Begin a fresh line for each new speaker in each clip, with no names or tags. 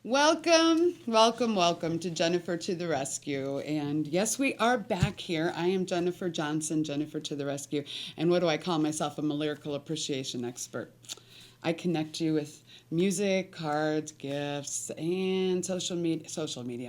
Welcome, welcome, welcome to Jennifer to the Rescue. And yes, we are back here. I am Jennifer Johnson, Jennifer to the Rescue. And what do I call myself? I'm a lyrical appreciation expert. I connect you with music, cards, gifts, and social media,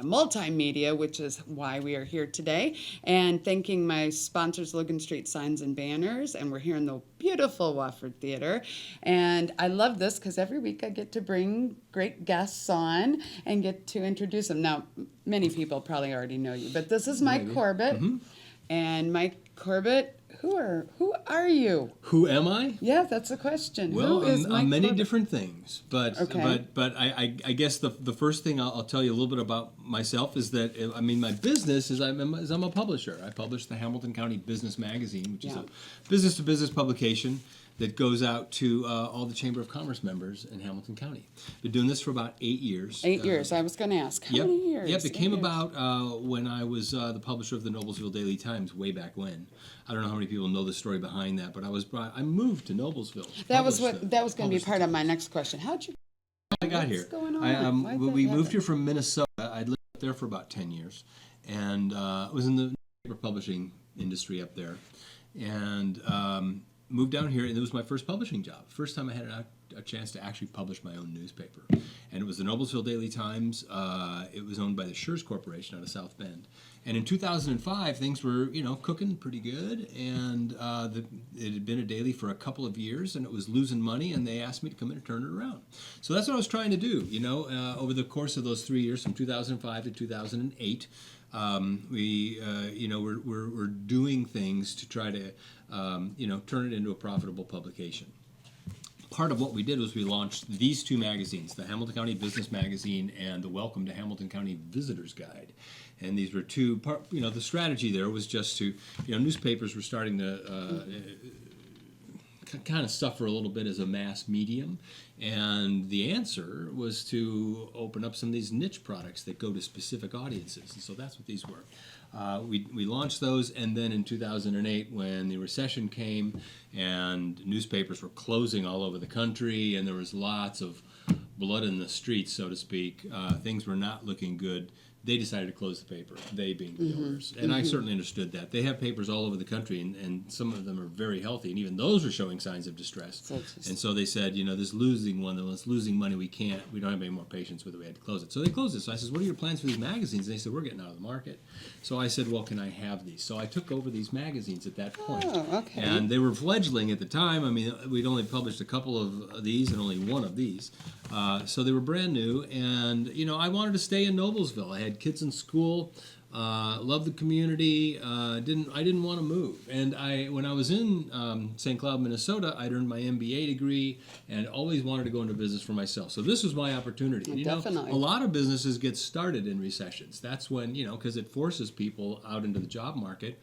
multimedia, which is why we are here today. And thanking my sponsors, Logan Street Signs and Banners. And we're here in the beautiful Wofford Theater. And I love this because every week I get to bring great guests on and get to introduce them. Now, many people probably already know you, but this is Mike Corbett. Mm-hmm. And Mike Corbett, who are you?
Who am I?
Yeah, that's the question.
Well,
who is Mike
many
Corbett?
Different things, but I guess the first thing I'll tell you a little bit about myself is that my business is I'm a publisher. I publish the Hamilton County Business Magazine, which is a business-to-business publication that goes out to all the Chamber of Commerce members in Hamilton County. Been doing this for about 8 years.
8 years. I was going to ask, how many years?
Yep, it came about when I was the publisher of the Noblesville Daily Times way back when. I don't know how many people know the story behind that, but I moved to Noblesville.
That was going to be part of my next question. How'd you?
I got here.
What's going on?
We moved here from Minnesota. I'd lived up there for about 10 years, and was in the paper publishing industry up there, and moved down here, and it was my first publishing job. First time I had a chance to actually publish my own newspaper, and it was the Noblesville Daily Times. It was owned by the Schurz Corporation out of South Bend, and in 2005 things were cooking pretty good, and it had been a daily for a couple of years, and it was losing money, and they asked me to come in and turn it around. So that's what I was trying to do. Over the course of those 3 years, from 2005 to 2008. We're doing things to try to turn it into a profitable publication. Part of what we did was we launched these two magazines, the Hamilton County Business Magazine and the Welcome to Hamilton County Visitors Guide. And these were the strategy there was just to, newspapers were starting to kind of suffer a little bit as a mass medium, and the answer was to open up some of these niche products that go to specific audiences, and so that's what these were. We launched those, and then in 2008, when the recession came and newspapers were closing all over the country and there was lots of blood in the streets, so to speak, things were not looking good. They decided to close the paper, they being the owners. And I certainly understood that. They have papers all over the country, and some of them are very healthy, and even those are showing signs of distress. And so they said, this losing one, that's losing money, we don't have any more patience with it, we had to close it. So they closed it. So I said, what are your plans for these magazines? And they said, we're getting out of the market. So I said, well, can I have these? So I took over these magazines at that point.
Oh, okay.
And they were fledgling at the time. We'd only published a couple of these and only one of these. So they were brand new, and I wanted to stay in Noblesville. I had kids in school, loved the community. I didn't want to move. And when I was in St. Cloud, Minnesota, I'd earned my MBA degree and always wanted to go into business for myself. So this was my opportunity.
Definitely.
A lot of businesses get started in recessions. That's when because it forces people out into the job market.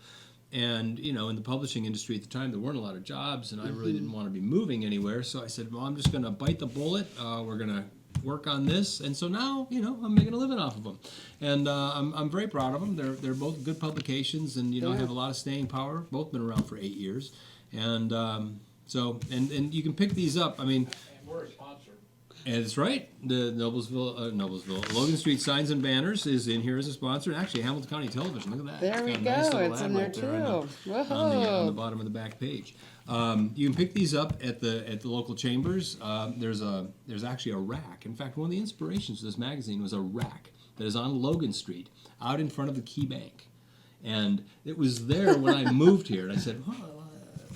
And, in the publishing industry at the time, there weren't a lot of jobs, and I really didn't want to be moving anywhere. So I said, well, I'm just going to bite the bullet. We're going to work on this. And so now, I'm making a living off of them. And I'm very proud of them. They're both good publications, and, I have a lot of staying power. Both been around for 8 years. And and you can pick these up.
And we're a sponsor.
And that's right. The Noblesville, Logan Street Signs and Banners is in here as a sponsor. And actually, Hamilton County Television. Look at that.
There we go.
Nice
It's in there
right
too.
On the bottom of the back page. You can pick these up at the local chambers. There's actually a rack. In fact, one of the inspirations of this magazine was a rack that is on Logan Street, out in front of the Key Bank. And it was there when I moved here. And I said,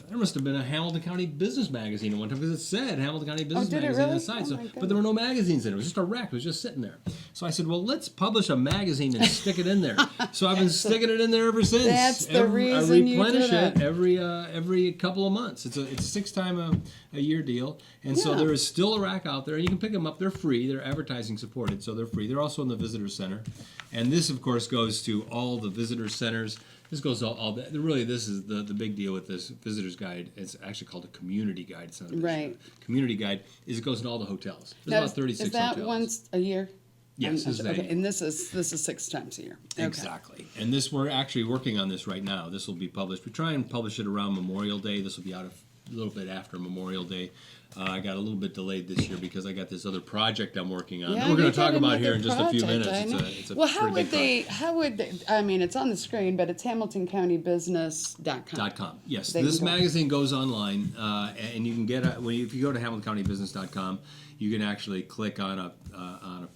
there must have been a Hamilton County Business Magazine at one time, because it said Hamilton County Business Magazine
really?
on the side.
Oh,
but there were no magazines in it. It was just a rack. It was just sitting there. So I said, well, let's publish a magazine and stick it in there. So I've been sticking it in there ever since.
That's the reason you did it.
I replenish it every couple of months. It's a 6-time a year deal. And so there is still a rack out there, and you can pick them up. They're free. They're advertising supported, so they're free. They're also in the visitor center. And this, of course, goes to all the visitor centers. This goes all that. Really, this is the big deal with this visitor's guide. It's actually called a community guide. It's not a
right.
Community guide is it goes to all the hotels. There's about 36 hotels.
Is that once a year?
Yes.
Okay, and this is 6 times a year. Okay.
Exactly. And we're actually working on this right now. This will be published. We try and publish it around Memorial Day. This will be out little bit after Memorial Day. I got a little bit delayed this year because I got this other project I'm working on.
Yeah,
We're going
you
to talk
got
about here in
another
just a few
project,
minutes.
I know.
It's a
Well,
pretty big
how would they, I mean, it's on the screen, but it's HamiltonCountyBusiness.com.
.com. Yes,
They
this
can go.
magazine goes online, and you can get if you go to HamiltonCountyBusiness.com, you can actually click on a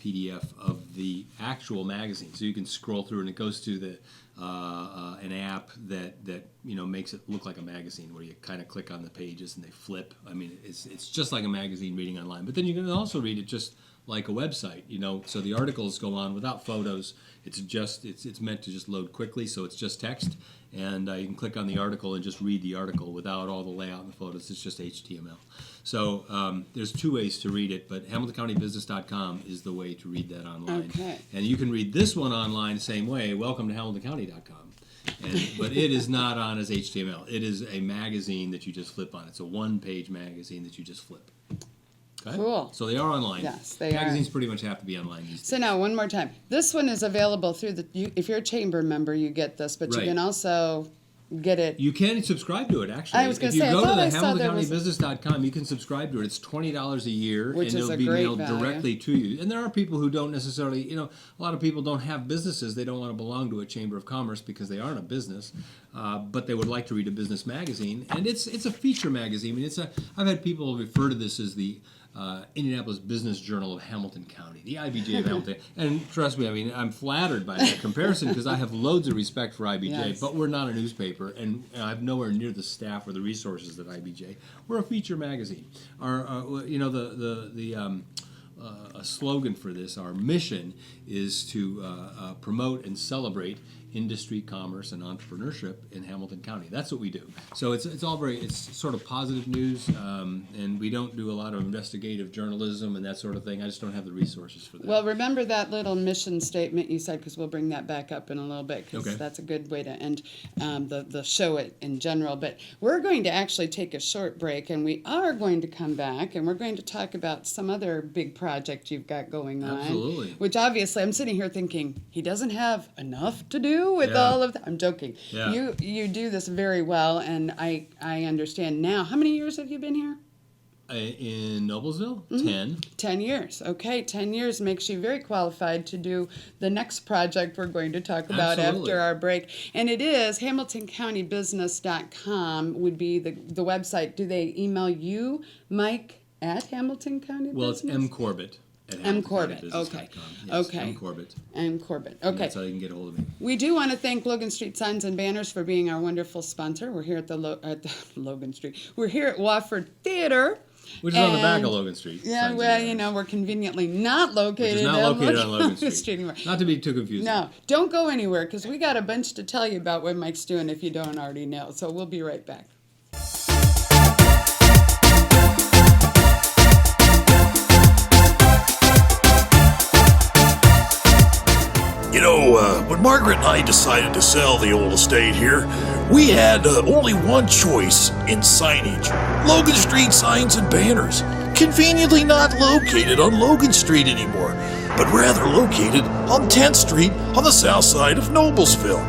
PDF of the actual magazine. So you can scroll through, and it goes to the an app that makes it look like a magazine, where you kind of click on the pages and they flip. I mean, it's just like a magazine reading online. But then you can also read it just like a website, so the articles go on without photos. It's meant to just load quickly, so it's just text, and you can click on the article and just read the article without all the layout and the photos. It's just HTML. So there's two ways to read it, but HamiltonCountyBusiness.com is the way to read that online.
Okay.
And you can read this one online the same way. Welcome to HamiltonCounty.com. But it is not on as HTML. It is a magazine that you just flip on. It's a one-page magazine that you just flip. Okay?
Cool.
So they are online.
Yes, they are.
Magazines pretty much have to be online these days.
So now, one more time. This one is available through if you're a chamber member, you get this, but
Right.
you can also get it.
You can subscribe to it, actually.
I was gonna
if you
say, I
go to
thought
the
I saw there was-
HamiltonCountyBusiness.com, you can subscribe to it. It's $20 a year,
Which
and
is
it'll
a
be
great
mailed
value.
directly to you. And there are people who don't necessarily, a lot of people don't have businesses. They don't want to belong to a chamber of commerce because they aren't a business, but they would like to read a business magazine. And it's a feature magazine. I mean, I've had people refer to this as the Indianapolis Business Journal of Hamilton County, the IBJ of Hamilton. And trust me, I mean, I'm flattered by that comparison because I have loads of respect for IBJ,
Yes.
but we're not a newspaper, and I have nowhere near the staff or the resources that IBJ. We're a feature magazine. A slogan for this, our mission, is to promote and celebrate industry, commerce, and entrepreneurship in Hamilton County. That's what we do. So it's sort of positive news, and we don't do a lot of investigative journalism and that sort of thing. I just don't have the resources for that.
Well, remember that little mission statement you said, because we'll bring that back up in a little bit, because
Okay.
that's a good way to end the show in general. But we're going to actually take a short break, and we are going to come back, and we're going to talk about some other big project you've got going on.
Absolutely.
Which obviously, I'm sitting here thinking, he doesn't have enough to do with
Yeah.
all of that. I'm joking.
Yeah.
You do this very well, and I understand now. How many years have you been here?
In Noblesville,
Mm-hmm.
10.
10 years. Okay, 10 years makes you very qualified to do the next project we're going to talk about
Absolutely.
after our break. And it is HamiltonCountyBusiness.com would be the website. Do they email you, Mike, at Hamilton County
Well, it's
Business?
M. Corbett at
M. Corbett,
HamiltonCountyBusiness.com.
okay.
Yes,
Okay.
M. Corbett.
And Corbett.
And
Okay.
that's how you can get a hold of me.
We do want to thank Logan Street Signs and Banners for being our wonderful sponsor. We're here at the Logan Street. We're here at Wofford Theater.
Which is on the back
And-
of Logan Street.
Yeah,
Signs and
well,
Banners.
we're conveniently not located,
Which is not located on Logan Street.
anymore.
Not to be too confusing.
No, don't go anywhere, because we got a bunch to tell you about what Mike's doing if you don't already know. So we'll be right back.
When Margaret and I decided to sell the old estate here, we had only one choice in signage. Logan Street Signs and Banners. Conveniently not located on Logan Street anymore, but rather located on 10th Street on the south side of Noblesville.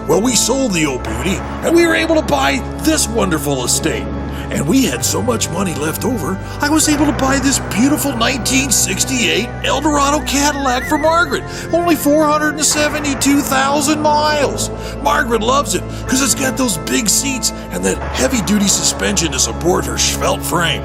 Well, we sold the old beauty, and we were able to buy this wonderful estate. And we had so much money left over, I was able to buy this beautiful 1968 Eldorado Cadillac for Margaret. Only 472,000 miles. Margaret loves it because it's got those big seats and that heavy-duty suspension to support her svelte frame.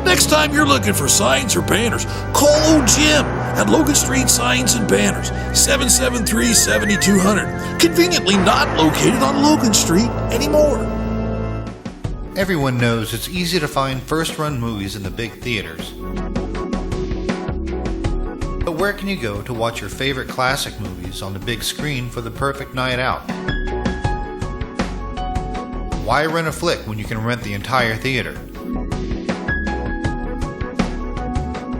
Next time you're looking for signs or banners, call old Jim at Logan Street Signs and Banners, 773-7200. Conveniently not located on Logan Street anymore.
Everyone knows it's easy to find first-run movies in the big theaters. But where can you go to watch your favorite classic movies on the big screen for the perfect night out? Why rent a flick when you can rent the entire theater?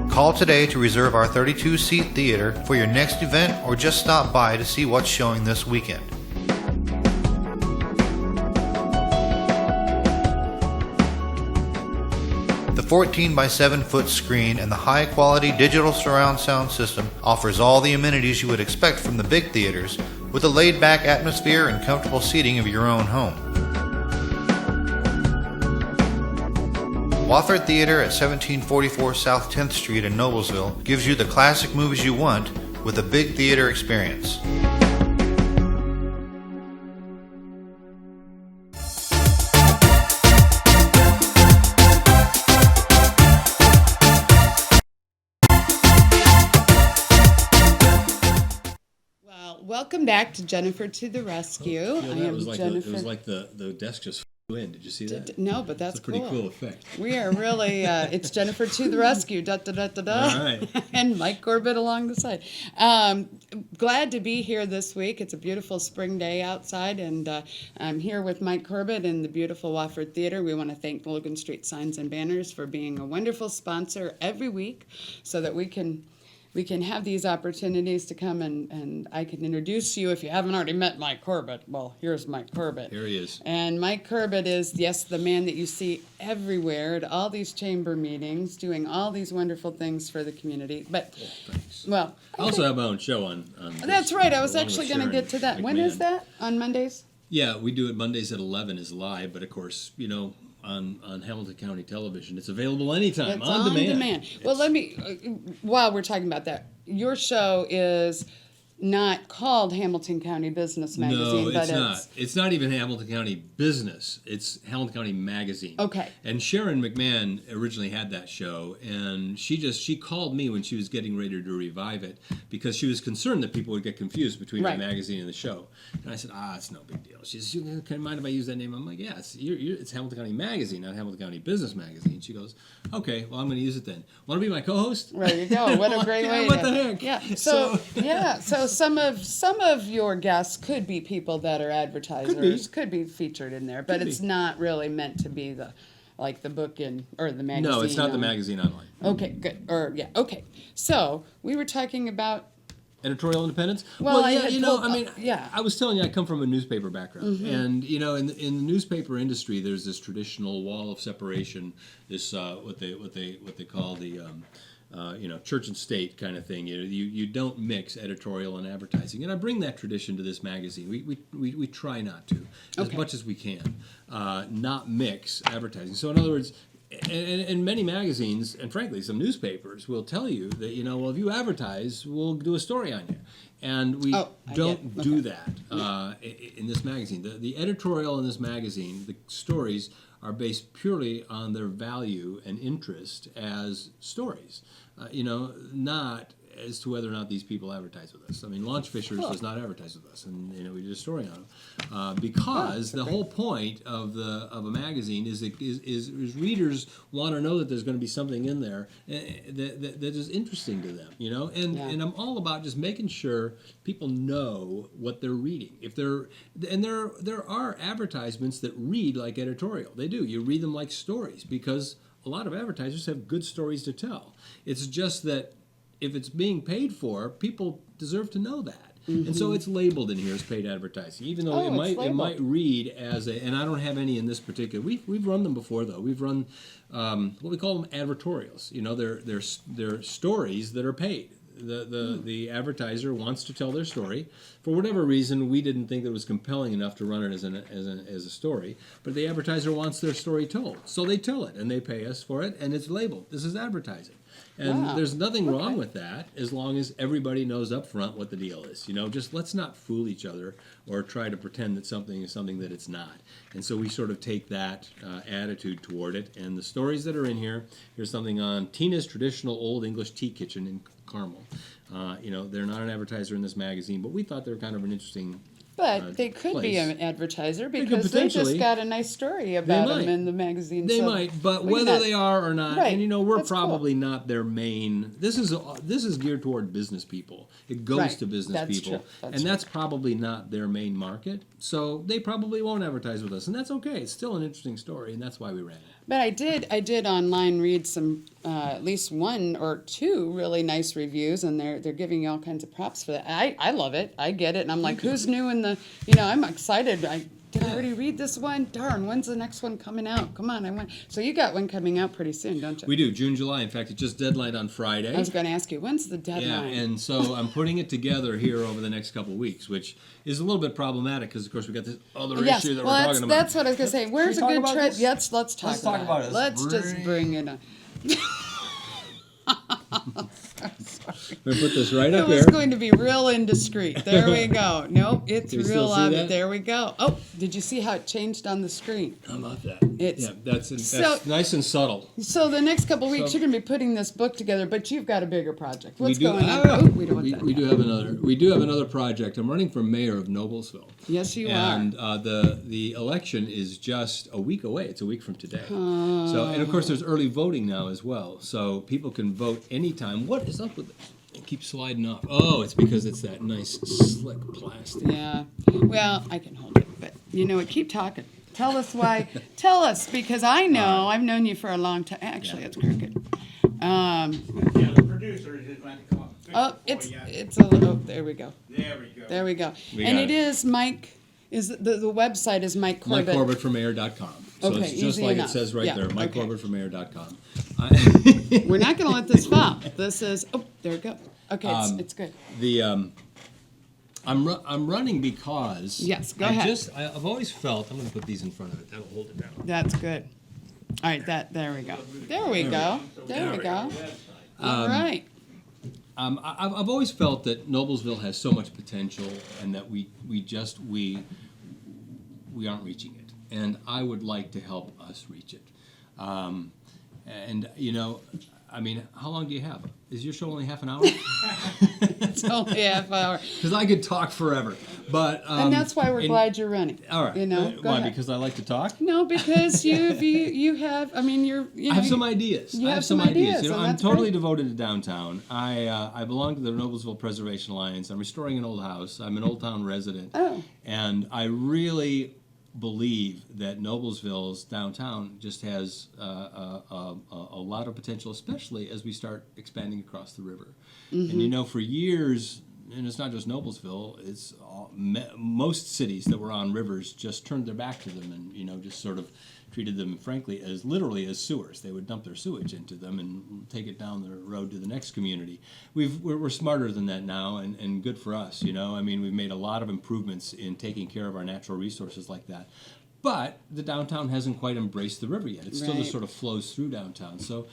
Call today to reserve our 32-seat theater for your next event, or just stop by to see what's showing this weekend. The 14 by 7 foot screen and the high quality digital surround sound system offers all the amenities you would expect from the big theaters, with a laid back atmosphere and comfortable seating of your own home. Wofford Theater at 1744 South 10th Street in Noblesville gives you the classic movies you want with a big theater experience.
Well, welcome back to Jennifer to the Rescue.
You know,
I
that
am
was like
Jennifer.
it was like the desk just flew in. Did you see that?
No, but that's
It's a pretty cool effect.
We are really, it's Jennifer to the rescue, da da da da da.
All right.
And Mike Corbett along the side. Glad to be here this week. It's a beautiful spring day outside, and I'm here with Mike Corbett in the beautiful Wofford Theater. We want to thank Logan Street Signs and Banners for being a wonderful sponsor every week so that we can have these opportunities to come and I can introduce you if you haven't already met Mike Corbett. Well, here's Mike Corbett.
Here he is.
And Mike Corbett is, yes, the man that you see everywhere at all these chamber meetings, doing all these wonderful things for the community. But,
Thanks.
well,
I also have my own show on
that's right. I was
along with
actually going to
Sharon
get to that. When is
McMahon.
that? On Mondays?
Yeah, we do it Mondays at 11 is live, but of course, you know, on Hamilton County Television, it's available anytime,
It's
on demand.
Well, let me, while we're talking about that, your show is not called Hamilton County Business Magazine,
No,
but
it's not. It's not even Hamilton County Business. It's Hamilton County Magazine.
Okay.
And Sharon McMahon originally had that show, and she called me when she was getting ready to revive it because she was concerned that people would get confused between
Right.
the magazine and the show. And I said, it's no big deal. She says, you mind if I use that name? I'm like, yes, it's Hamilton County Magazine, not Hamilton County Business Magazine. She goes, okay, well, I'm going to use it then. Want to be my co-host?
There you go. What a great
Yeah,
way
what
to,
the heck?
Yeah. So so some of your guests could be people that are advertisers, could be featured in there, but
Could
it's
be.
not really meant to be the book or the magazine.
No, it's not the
on-
magazine online.
Okay, good. Okay. So we were talking about
Editorial independence?
Well, I
yeah,
had
you know,
told-
I mean,
yeah.
I was telling you I come from a newspaper background,
Mm-hmm.
and you know, in the newspaper industry, there's this traditional wall of separation, this what they call the church and state kind of thing. You don't mix editorial and advertising, and I bring that tradition to this magazine. We try not to, as
Okay.
much as we can, not mix advertising. So in other words. And many magazines, and frankly, some newspapers will tell you that, well, if you advertise, we'll do a story on you. And we don't do that in this magazine. The editorial in this magazine, the stories, are based purely on their value and interest as stories, not as to whether or not these people advertise with us. I mean, Launch Fishers does not advertise with us, and we did a story on them because the whole point of a magazine is readers want to know that there's going to be something in there that is interesting to them, and I'm all about just making sure people know what they're reading. There are advertisements that read like editorial. They do. You read them like stories because a lot of advertisers have good stories to tell. It's just that if it's being paid for, people deserve to know that. Mm-hmm. And so it's labeled in here as paid advertising, even though it might read as a, and I don't have any in this particular, we've run them before though. We've run what we call them advertorials. They're stories that are paid. The advertiser wants to tell their story. For whatever reason, we didn't think that it was compelling enough to run it as a story. But the advertiser wants their story told. So they tell it, and they pay us for it, and it's labeled. This is advertising. And there's nothing wrong with that as long as everybody knows up front what the deal is. Just let's not fool each other or try to pretend that something is something that it's not. And so we sort of take that attitude toward it. And the stories that are in here's something on Tina's Traditional Old English Tea Kitchen in Carmel. They're not an advertiser in this magazine, but we thought they were kind of an interesting
But they could be
place.
an advertiser
could
because they just
potentially.
got a nice story about them
might.
in the magazine.
They
so
might, but
we
whether
got-
they are or not,
Right.
and we're
That's
probably not their main. This is geared toward business people. It goes
Right.
to business
That's
people,
true.
and that's probably not their main market. So they probably won't advertise with us, and that's okay. It's still an interesting story, and that's why we ran it.
But I did online read some, at least one or two really nice reviews, and they're giving you all kinds of props for that. I love it. I get it, and I'm like, who's new in the? I'm excited. Did I already read this one? Darn, when's the next one coming out? Come on, I want. So you got one coming out pretty soon, don't you?
We do, June, July. In fact, it just deadlined on Friday.
I was going to ask you, when's the deadline?
Yeah, and so I'm putting it together here over the next couple of weeks, which is a little bit problematic because, of course, we got this other
Yes,
issue that
well,
we're talking about.
that's what I was going to say. Where's a
talk
good
about
trip?
this?
Yes, let's talk about it. Let's just bring it on.
We're going to put this right
It
up
was
here.
going to be real indiscreet. There we go. Nope, it's
Can you
real
still see
obvious.
that?
There we go. Oh, did you see how it changed on the screen?
How about that?
It's-
Yeah, that's
So-
nice and subtle.
So the next couple weeks,
So-
you're going to be putting this book together, but you've got a bigger project. What's
we do,
going on? Oh, we don't want that.
we do have another. We do have another project. I'm running for mayor of Noblesville.
Yes, you
And the election is just a week away. It's a week from today. So, and of course, there's early voting now as well. So people can vote anytime. What is up with it? It keeps sliding off. Oh, it's because it's that nice slick plastic.
Yeah. Well, I can hold it, but you know what? Keep talking. Tell us why. Tell us, because I know I've known you for a long time. Actually, it's crooked.
Yeah, the producer is going to come up. and fix
Oh,
it for you.
it's a little. Oh, there we go.
There we go.
There we go.
We
And
got
it
it.
is Mike. Is the website is Mike Corbett.
MikeCorbettformayor.com. So
Okay,
it's just
easy
like
enough.
it says right
Yeah,
there,
okay.
MikeCorbettformayor.com.
We're not going to let this fall. This is. Oh, there we go. Okay, it's good.
I'm running because
Yes, go ahead.
I've always felt I'm going to put these in front of it. That'll hold it down.
That's good. All right, there we go. There we go. There we go. All right.
I've always felt that Noblesville has so much potential, and that we aren't reaching it. And I would like to help us reach it. And you know, I mean, how long do you have? Is your show only half an hour?
It's only a half hour.
Because I could talk forever. But
And that's why we're glad you're running.
All right.
You know, go
why?
ahead.
Because I like to talk.
No, because you have. I mean, you
I have
know,
some ideas.
you
I
have
have some
some
ideas.
ideas,
You know,
and
I'm
that's
totally
great.
devoted to downtown. I belong to the Noblesville Preservation Alliance. I'm restoring an old house. I'm an Old Town resident.
Oh.
And I really believe that Noblesville's downtown just has a lot of potential, especially as we start expanding across the river.
Mm-hmm.
And you know, for years, and it's not just Noblesville, it's most cities that were on rivers just turned their back to them, and you know, just sort of treated them, frankly, as literally as sewers. They would dump their sewage into them and take it down the road to the next community. We're smarter than that now, and good for us. You know, I mean, we've made a lot of improvements in taking care of our natural resources like that. But the downtown hasn't quite embraced the river yet. It still
Right.
just sort of flows through downtown. So,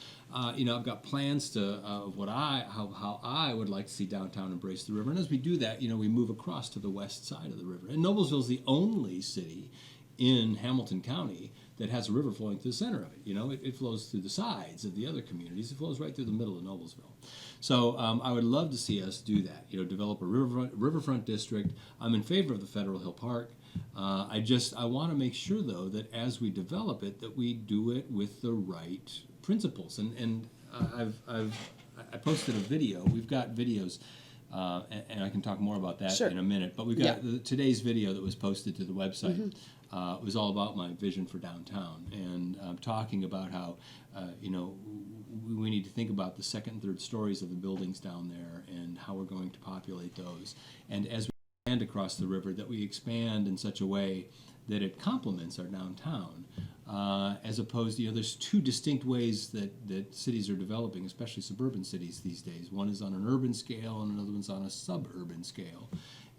you know, I've got plans to how I would like to see downtown embrace the river. And as we do that, you know, we move across to the west side of the river. And Noblesville's the only city in Hamilton County that has a river flowing through the center of it. You know, it flows through the sides of the other communities. It flows right through the middle of Noblesville. So I would love to see us do that. You know, develop a riverfront district. I'm in favor of the Federal Hill Park. I want to make sure, though, that as we develop it, that we do it with the right principles. And I posted a video. We've got videos, and I can talk more about that
Sure.
in a minute. But we've got today's video that was posted to the website. Was all about my vision for downtown, and talking about how you know, we need to think about the second and third stories of the buildings down there and how we're going to populate those. And as we expand across the river, that we expand in such a way that it complements our downtown, as opposed to, you know, there's two distinct ways that cities are developing, especially suburban cities these days. One is on an urban scale and another one's on a suburban scale.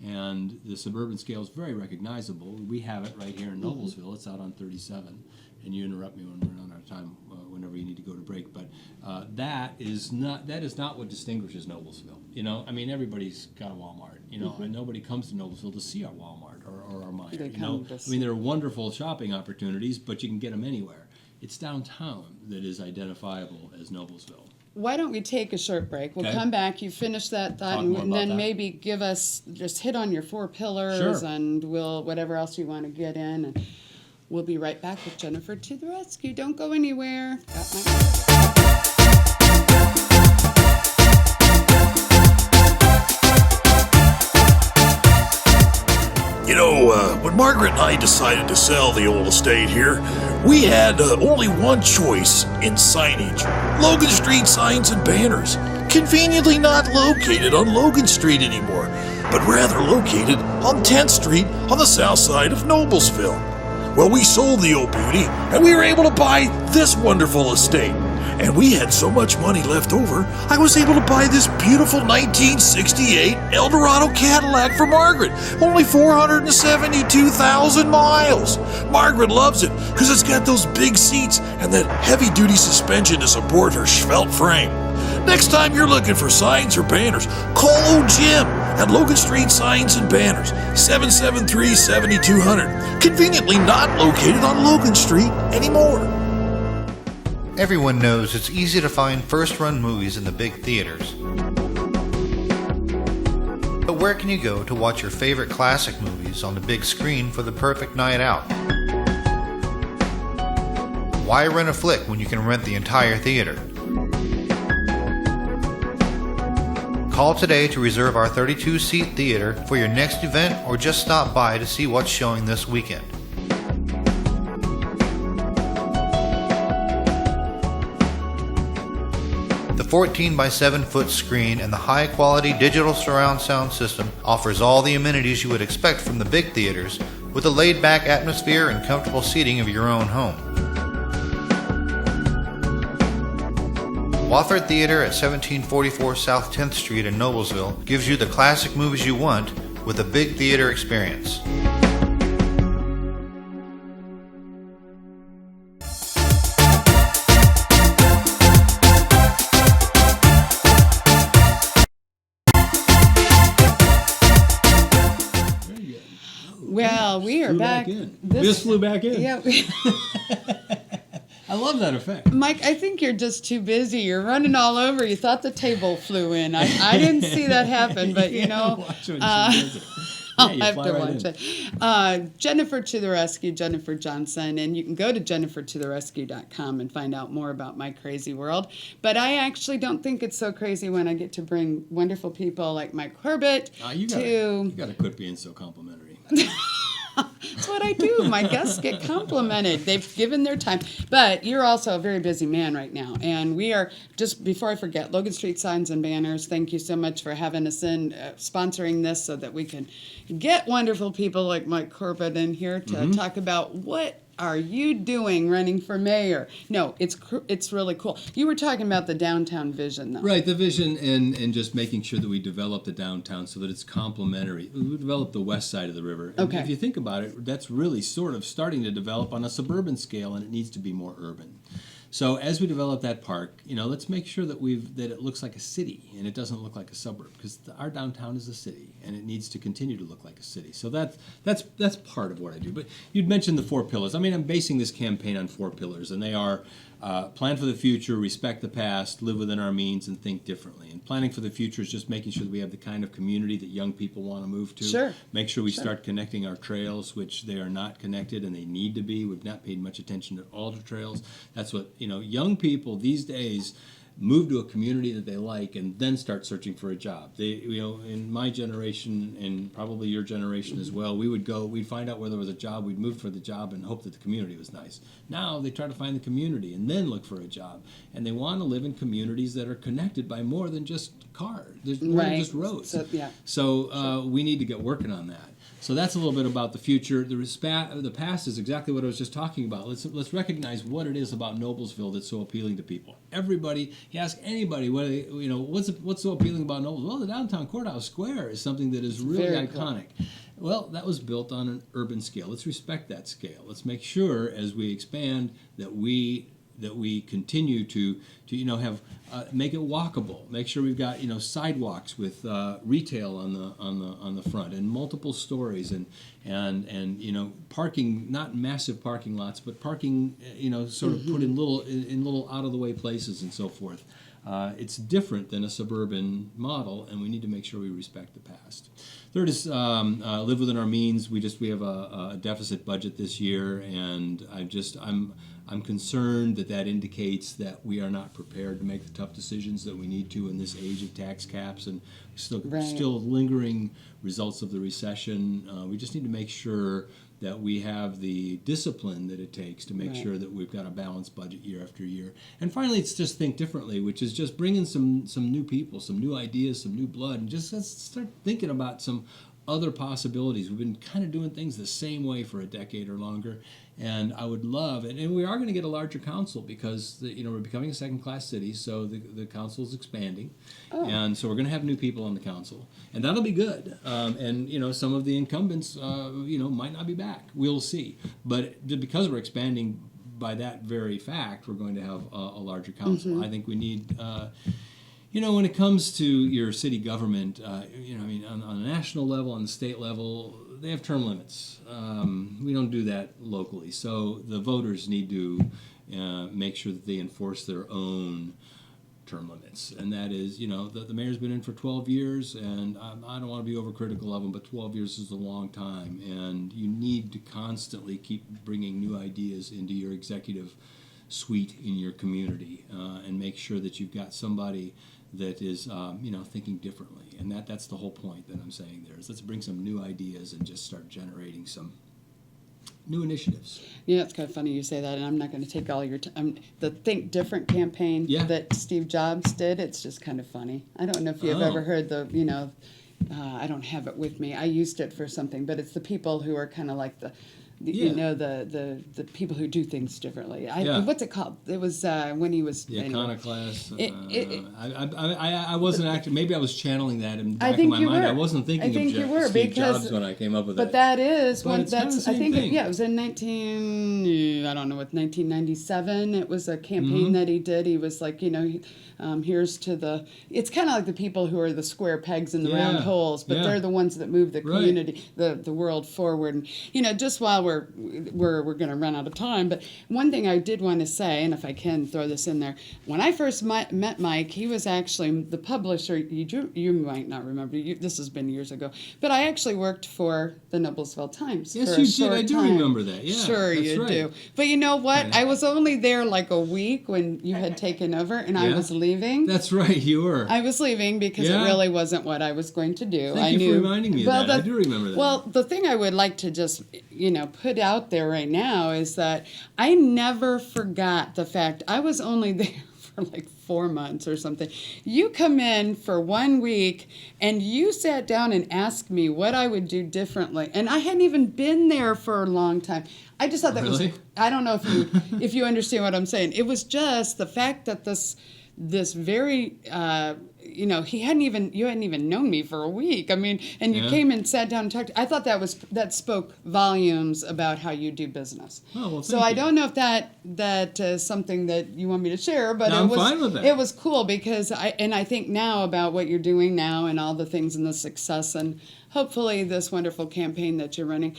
And the suburban scale is very recognizable. We have it right here in Noblesville. It's out on 37. And you interrupt me when we're not out of time, whenever you need to go to break. But that is not what distinguishes Noblesville. You know, I mean, everybody's got a Walmart. You know, and nobody comes to Noblesville to see our Walmart or our Meijer.
They
You know,
come to
I mean, there are wonderful shopping opportunities, but you can get them anywhere. It's downtown that is identifiable as Noblesville.
Why don't we take a short break? We'll
Okay.
come back. You finish that thought,
Talk
and
more about
then
that.
maybe give us just hit on your 4 pillars,
Sure.
and we'll whatever else you want to get in. And we'll be right back with Jennifer to the rescue. Don't go anywhere. Got my-
You know, when Margaret and I decided to sell the old estate here, we had only one choice in signage. Logan Street signs and banners. Conveniently not located on Logan Street anymore. but rather located on 10th Street on the south side of Noblesville. Well, we sold the old beauty, and we were able to buy this wonderful estate. And we had so much money left over, I was able to buy this beautiful 1968 Eldorado Cadillac for Margaret. Only 472,000 miles. Margaret loves it because it's got those big seats and that heavy-duty suspension to support her svelte frame. Next time you're looking for signs or banners, call old Jim at Logan Street Signs and Banners, 773-7200. Conveniently not located on Logan Street anymore.
Everyone knows it's easy to find first-run movies in the big theaters. But where can you go to watch your favorite classic movies on the big screen for the perfect night out? Why rent a flick when you can rent the entire theater? Call today to reserve our 32-seat theater for your next event, or just stop by to see what's showing this weekend. The 14 by 7 foot screen and the high quality digital surround sound system offers all the amenities you would expect from the big theaters, with a laid back atmosphere and comfortable seating of your own home. Wofford Theater at 1744 South 10th Street in Noblesville gives you the classic movies you want with a big theater experience.
Well, we are
Flew
back.
in. We just flew back in.
Yeah.
I love that effect.
Mike, I think you're just too busy. You're running all over. You thought the table flew in. I didn't see that happen, but you know.
Watch when she does it.
I'll
you
have
fly
to
right
watch
in.
it. Jennifer to the Rescue, Jennifer Johnson, and you can go to jennifertotherescue.com and find out more about my crazy world. But I actually don't think it's so crazy when I get to bring wonderful people like Mike Corbett
You gotta quit being so complimentary.
That's what I do. My guests get complimented. They've given their time. But you're also a very busy man right now. And we are, just before I forget, Logan Street Signs and Banners, thank you so much for having us in, sponsoring this so that we can get wonderful people like Mike Corbett in here to talk about what are you doing running for mayor? No, it's really cool. You were talking about the downtown vision, though.
Right, the vision and just making sure that we develop the downtown so that it's complementary. We develop the west side of the river. And
Okay.
if you think about it, that's really sort of starting to develop on a suburban scale, and it needs to be more urban. So as we develop that park, let's make sure that it looks like a city and it doesn't look like a suburb, because our downtown is a city and it needs to continue to look like a city. So that's part of what I do. But you'd mentioned the 4 pillars. I mean, I'm basing this campaign on 4 pillars, and they are plan for the future, respect the past, live within our means, and think differently. And planning for the future is just making sure that we have the kind of community that young people want to move to.
Sure.
Make sure we start connecting our trails, which they are not connected and they need to be. We've not paid much attention at all to trails. That's what, young people these days move to a community that they like and then start searching for a job. They, in my generation and probably your generation as well, we'd find out where there was a job, we'd move for the job and hope that the community was nice. Now they try to find the community and then look for a job. And they want to live in communities that are connected by more than just cars. There's more than just roads. So we need to get working on that. So that's a little bit about the future. The past is exactly what I was just talking about. Let's recognize what it is about Noblesville that's so appealing to people. Everybody, you ask anybody, what's so appealing about Noblesville? Well, the downtown courthouse square is something that is really
very
iconic. Cool. Well, that was built on an urban scale. Let's respect that scale. Let's make sure as we expand that we continue to make it walkable. Make sure we've got sidewalks with retail on the front and multiple stories and parking, not massive parking lots, but parking sort of put in little out of the way places and so forth. It's different than a suburban model, and we need to make sure we respect the past. Third is live within our means. We have a deficit budget this year, and I'm concerned that indicates that we are not prepared to make the tough decisions that we need to in this age of tax caps and still lingering results of the recession. We just need to make sure that we have the discipline that it takes to make sure that we've got a balanced budget year after year. And finally, it's just think differently, which is just bring in some new people, some new ideas, some new blood, and just let's start thinking about some other possibilities. We've been kind of doing things the same way for a decade or longer, and I would love, and we are going to get a larger council because we're becoming a second-class city, so the council is expanding, and so we're going to have new people on the council, and that'll be good. And some of the incumbents, might not be back. We'll see, but because we're expanding by that very fact, we're going to have a larger council. I think we need. When it comes to your city government, on a national level, on the state level, they have term limits. We don't do that locally. So the voters need to make sure that they enforce their own term limits. And that is, the mayor's been in for 12 years, and I don't want to be overcritical of him, but 12 years is a long time. And you need to constantly keep bringing new ideas into your executive suite in your community and make sure that you've got somebody that is, thinking differently. And that's the whole point that I'm saying there is let's bring some new ideas and just start generating some new initiatives.
It's kind of funny you say that, and I'm not going to take all your time. The Think Different campaign that Steve Jobs did, it's just kind of funny. I don't know if you've ever heard I don't have it with me. I used it for something, but it's the people who are kind of like the people who do things differently. What's it called? It was when he was
the iconoclast. I wasn't actually. Maybe I was channeling that in the back of my mind. I wasn't thinking of Steve Jobs when I came up with that.
But that is one. That's I think. It was in 1997. It was a campaign that he did. He was like, here's to the. It's kind of like the people who are the square pegs in the round holes, but they're the ones that move the community, the world forward. And just while we're going to run out of time, but one thing I did want to say, and if I can throw this in there, when I first met Mike, he was actually the publisher. You might not remember. This has been years ago, but I actually worked for the Noblesville Times.
Yes,
for
you did. I do remember that. Yeah,
sure you do. But you know what? I was only there like a week when you had taken over, and I was leaving.
That's right, you were.
I was leaving because it really wasn't what I was going to do.
Thank you for reminding me of that. I do remember that.
Well, the thing I would like to just put out there right now is that I never forgot the fact I was only there for like 4 months or something. You come in for 1 week and you sat down and asked me what I would do differently, and I hadn't even been there for a long time. I just thought that was. I don't know if you understand what I'm saying. It was just the fact that this very. You hadn't even known me for a week. I mean, and you came and sat down and talked. I thought that spoke volumes about how you do business.
Oh, well,
so I don't know if that is something that you want me to share, but
I'm fine with that.
It was cool because I think now about what you're doing now and all the things and the success and hopefully this wonderful campaign that you're running.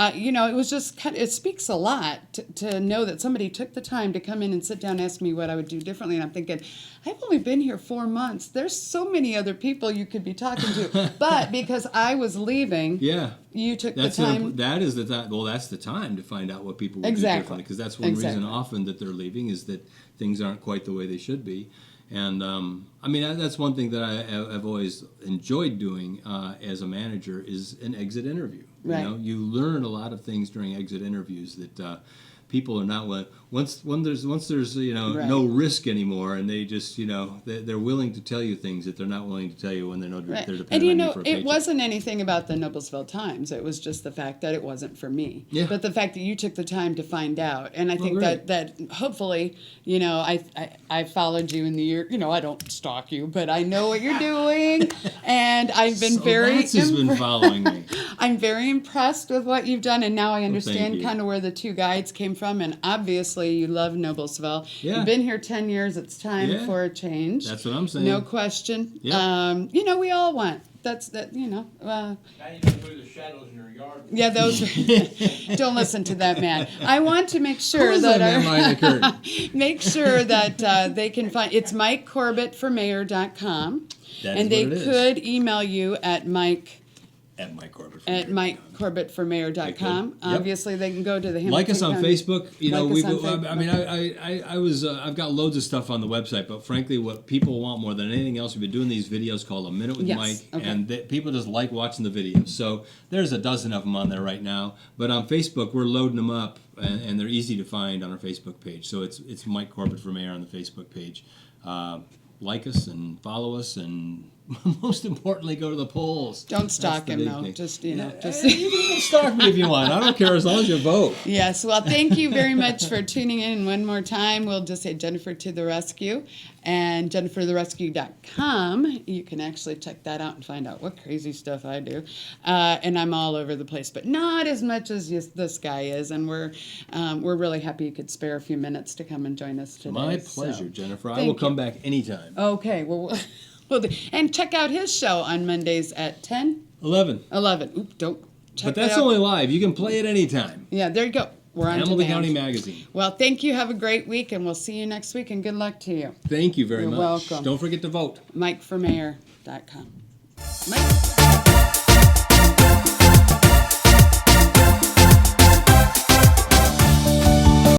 It was just it speaks a lot to know that somebody took the time to come in and sit down and ask me what I would do differently. And I'm thinking, I've only been here 4 months. There's so many other people you could be talking to. But because I was leaving, you took the time.
That is the time. Well, that's the time to find out what people would do differently. Because that's one reason often that they're leaving is that things aren't quite the way they should be. And that's one thing that I've always enjoyed doing as a manager is an exit interview.
Right.
You learn a lot of things during exit interviews that people are not once there's no risk anymore, and they just they're willing to tell you things that they're not willing to tell you when they're they're depending on you for a paycheck.
It wasn't anything about the Noblesville Times. It was just the fact that it wasn't for me.
Yeah.
But the fact that you took the time to find out, and I think that hopefully I followed you in the year. I don't stalk you, but I know what you're doing, and I've been
has been following me.
I'm very impressed with what you've done, and now I understand kind of where the two guides came from, and obviously you love Noblesville.
Yeah.
You've been here 10 years. It's time for a change.
That's what I'm saying.
No question.
Yeah.
We all want. That's that.
Now you can put the shadows in your yard.
Yeah, those. Don't listen to that man. I want to make sure make sure that they can find. It's MikeCorbettForMayor.com, and they could email you at Mike.
At Mike Corbett.
at MikeCorbettForMayor.com.
Yep.
Obviously, they can go to the Hamilton
Like us on
County-
Facebook. You know,
Like us
we.
on
I mean, I've got loads of stuff on the website, but frankly, what people want more than anything else, we've been doing these videos called A Minute with
Yes,
Mike,
okay.
and people just like watching the videos. So there's a dozen of them on there right now. But on Facebook, we're loading them up, and they're easy to find on our Facebook page. So it's Mike Corbett for Mayor on the Facebook page. Like us and follow us, and most importantly, go to the polls.
Don't stalk
That's the
him,
big
though.
thing.
Just, you know, just...
You can stalk me if you want. I don't care as long as you vote.
Yes, well, thank you very much for tuning in. One more time, we'll just say Jennifer to the Rescue and JenniferTheRescue.com. You can actually check that out and find out what crazy stuff I do. And I'm all over the place, but not as much as this guy is. And we're really happy you could spare a few minutes to come and join us today.
My
so.
pleasure, Jennifer. I
Thank
will
you.
come back anytime.
Okay, well, and check out his show on Mondays at 10,
11.
11. Oop, don't check
But
that
that's
out.
only live. You can play it anytime.
Yeah, there you go. We're on to
Hamilton
the
County
Hams.
Magazine.
Well, thank you. Have a great week, and we'll see you next week, and good luck to you.
Thank you very
You're
much.
welcome.
Don't forget to vote.
MikeForMayor.com. Mike.